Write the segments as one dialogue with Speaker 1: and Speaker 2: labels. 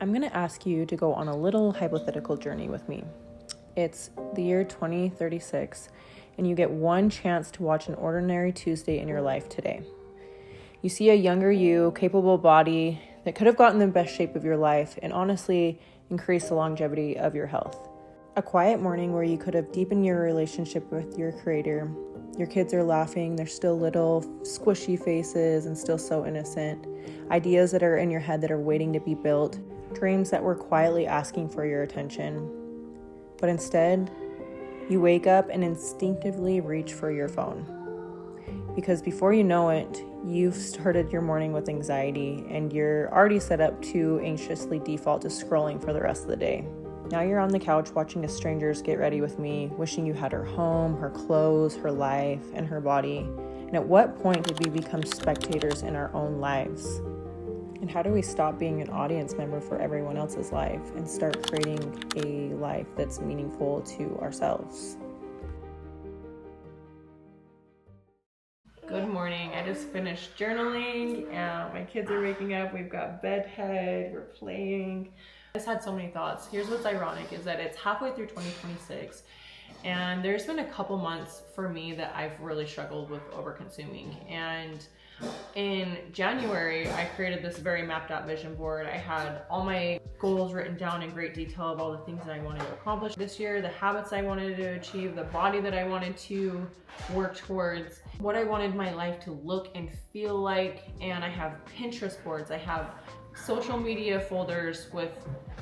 Speaker 1: I'm going to ask you to go on a little hypothetical journey with me. It's the year 2036, and you get one chance to watch an ordinary Tuesday in your life today. You see a younger you, capable body that could have gotten the best shape of your life and honestly increased the longevity of your health. A quiet morning where you could have deepened your relationship with your creator. Your kids are laughing, they're still little, squishy faces and still so innocent. Ideas that are in your head that are waiting to be built. Dreams that were quietly asking for your attention. But instead, you wake up and instinctively reach for your phone. Because before you know it, you've started your morning with anxiety and you're already set up to anxiously default to scrolling for the rest of the day. Now you're on the couch watching a stranger's get ready with me, wishing you had her home, her clothes, her life, and her body. And at what point did we become spectators in our own lives? And how do we stop being an audience member for everyone else's life and start creating a life that's meaningful to ourselves? Good morning. I just finished journaling. My kids are waking up. We've got bedhead. We're playing. I just had so many thoughts. Here's what's ironic is that it's halfway through 2026 and there's been a couple months for me that I've really struggled with overconsuming. And in January, I created this very mapped out vision board. I had all my goals written down in great detail of all the things that I wanted to accomplish this year, the habits I wanted to achieve, the body that I wanted to work towards, what I wanted my life to look and feel like. And I have Pinterest boards, I have social media folders with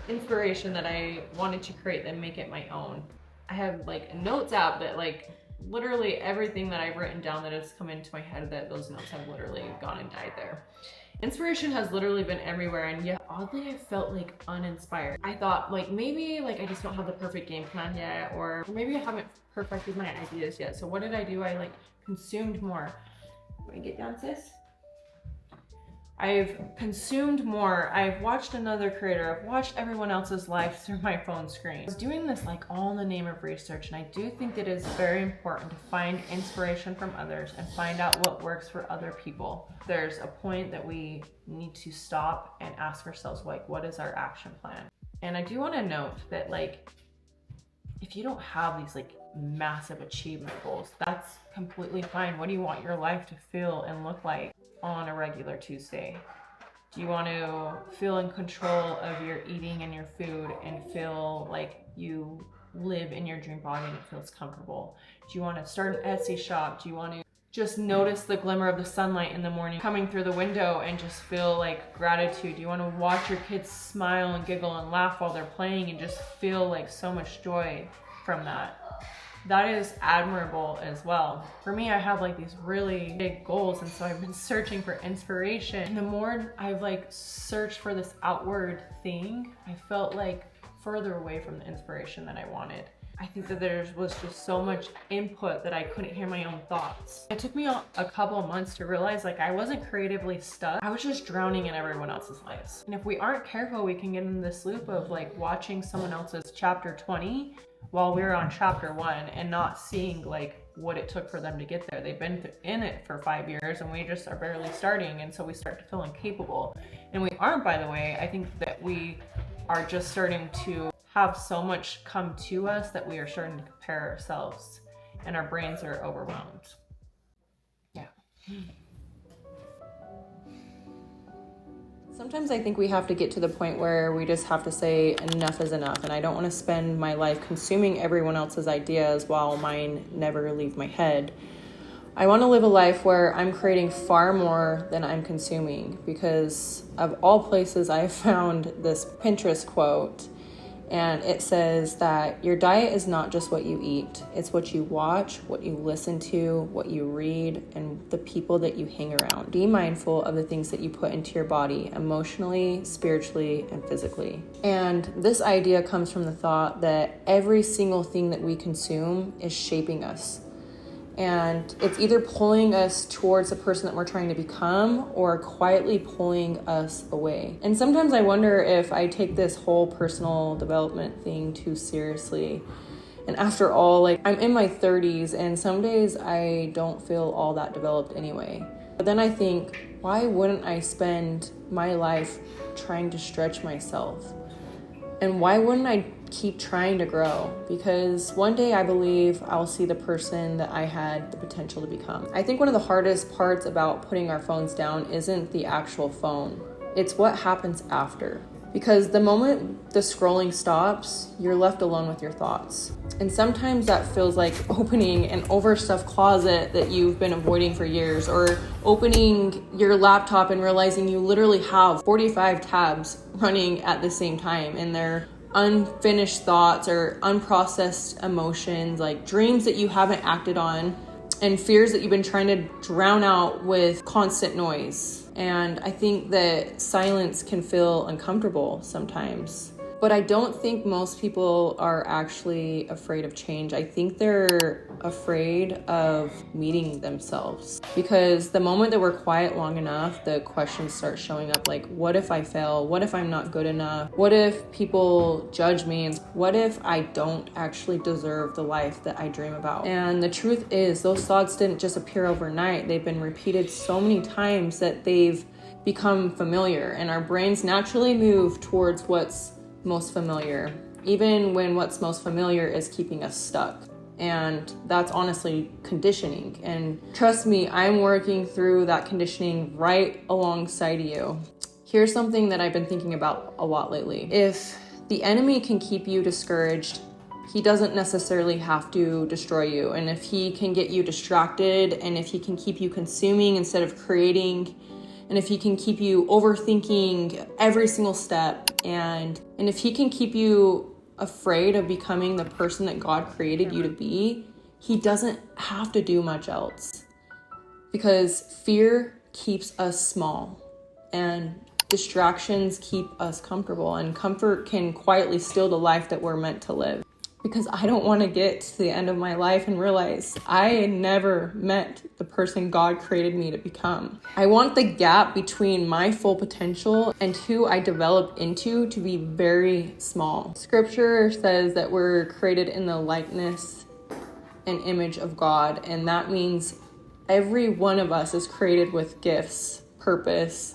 Speaker 1: inspiration that I wanted to create and make it my own. I have like a notes app that like literally everything that I've written down that has come into my head, that those notes have literally gone and died there. Inspiration has literally been everywhere, and yet oddly I felt like uninspired. I thought like maybe like I just don't have the perfect game plan yet, or maybe I haven't perfected my ideas yet. So what did I do? I like consumed more. Let me get down, sis. I've consumed more. I've watched another creator. I've watched everyone else's life through my phone screen. I was doing this like all in the name of research, and I do think it is very important to find inspiration from others and find out what works for other people. There's a point that we need to stop and ask ourselves, like, what is our action plan? And I do want to note that like, if you don't have these like massive achievement goals, that's completely fine. What do you want your life to feel and look like on a regular Tuesday? Do you want to feel in control of your eating and your food and feel like you live in your dream body and it feels comfortable? Do you want to start an Etsy shop? Do you want to just notice the glimmer of the sunlight in the morning coming through the window and just feel like gratitude? Do you want to watch your kids smile and giggle and laugh while they're playing and just feel like so much joy from that? That is admirable as well. For me, I have like these really big goals, and so I've been searching for inspiration. And the more I've like searched for this outward thing, I felt like further away from the inspiration that I wanted. I think that there was just so much input that I couldn't hear my own thoughts. It took me a couple months to realize like I wasn't creatively stuck. I was just drowning in everyone else's lives. And if we aren't careful, we can get in this loop of like watching someone else's chapter 20 while we're on chapter 1 and not seeing like what it took for them to get there. They've been in it for 5 years and we just are barely starting, and so we start to feel incapable. And we aren't, by the way. I think that we are just starting to have so much come to us that we are starting to compare ourselves and our brains are overwhelmed. Yeah. Sometimes I think we have to get to the point where we just have to say enough is enough, and I don't want to spend my life consuming everyone else's ideas while mine never leave my head. I want to live a life where I'm creating far more than I'm consuming, because of all places I found this Pinterest quote, and it says that your diet is not just what you eat, it's what you watch, what you listen to, what you read, and the people that you hang around. Be mindful of the things that you put into your body emotionally, spiritually, and physically. And this idea comes from the thought that every single thing that we consume is shaping us. And it's either pulling us towards the person that we're trying to become or quietly pulling us away. And sometimes I wonder if I take this whole personal development thing too seriously. And after all, like, I'm in my 30s and some days I don't feel all that developed anyway. But then I think, why wouldn't I spend my life trying to stretch myself? And why wouldn't I keep trying to grow? Because one day I believe I'll see the person that I had the potential to become. I think one of the hardest parts about putting our phones down isn't the actual phone. It's what happens after. Because the moment the scrolling stops, you're left alone with your thoughts. And sometimes that feels like opening an overstuffed closet that you've been avoiding for years, or opening your laptop and realizing you literally have 45 tabs running at the same time, and they're unfinished thoughts or unprocessed emotions, like dreams that you haven't acted on and fears that you've been trying to drown out with constant noise. And I think that silence can feel uncomfortable sometimes. But I don't think most people are actually afraid of change. I think they're afraid of meeting themselves. Because the moment that we're quiet long enough, the questions start showing up like, what if I fail? What if I'm not good enough? What if people judge me? And what if I don't actually deserve the life that I dream about? And the truth is, those thoughts didn't just appear overnight. They've been repeated so many times that they've become familiar. And our brains naturally move towards what's most familiar, even when what's most familiar is keeping us stuck. And that's honestly conditioning. And trust me, I'm working through that conditioning right alongside you. Here's something that I've been thinking about a lot lately. If the enemy can keep you discouraged, he doesn't necessarily have to destroy you. And if he can get you distracted, and if he can keep you consuming instead of creating, and if he can keep you overthinking every single step, and if he can keep you afraid of becoming the person that God created you to be, he doesn't have to do much else. Because fear keeps us small, and distractions keep us comfortable, and comfort can quietly steal the life that we're meant to live. Because I don't want to get to the end of my life and realize I never met the person God created me to become. I want the gap between my full potential and who I developed into to be very small. Scripture says that we're created in the likeness and image of God, and that means every one of us is created with gifts, purpose,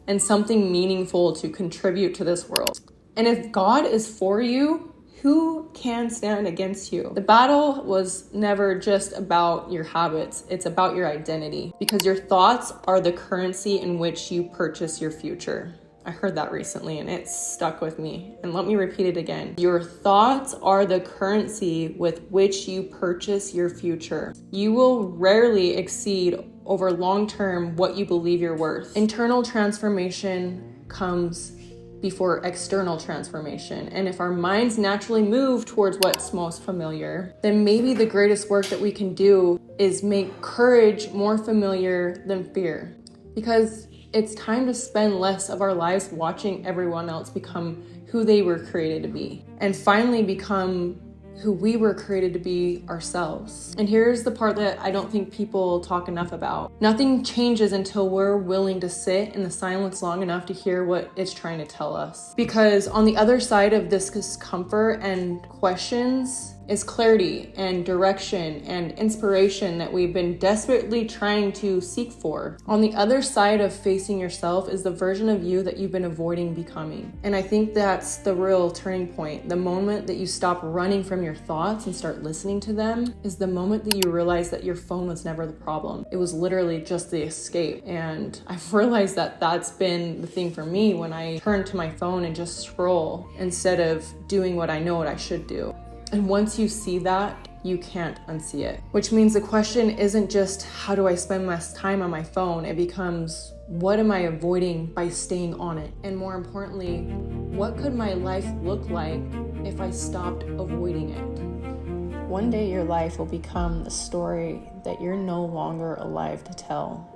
Speaker 1: and something meaningful to contribute to this world. And if God is for you, who can stand against you? The battle was never just about your habits. It's about your identity, because your thoughts are the currency in which you purchase your future. I heard that recently and it stuck with me. And let me repeat it again. Your thoughts are the currency with which you purchase your future. You will rarely exceed over long term what you believe you're worth. Internal transformation comes before external transformation. And if our minds naturally move towards what's most familiar, then maybe the greatest work that we can do is make courage more familiar than fear. Because it's time to spend less of our lives watching everyone else become who they were created to be, and finally become who we were created to be ourselves. And here's the part that I don't think people talk enough about. Nothing changes until we're willing to sit in the silence long enough to hear what it's trying to tell us. Because on the other side of this discomfort and questions is clarity and direction and inspiration that we've been desperately trying to seek for. On the other side of facing yourself is the version of you that you've been avoiding becoming. And I think that's the real turning point. The moment that you stop running from your thoughts and start listening to them is the moment that you realize that your phone was never the problem. It was literally just the escape. And I've realized that that's been the thing for me when I turn to my phone and just scroll instead of doing what I know what I should do. And once you see that, you can't unsee it. Which means the question isn't just how do I spend less time on my phone? It becomes, what am I avoiding by staying on it? And more importantly, what could my life look like if I stopped avoiding it? One day your life will become the story that you're no longer alive to tell.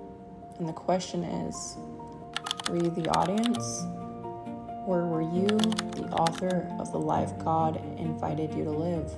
Speaker 1: And the question is, were you the audience? Or were you the author of the life God invited you to live?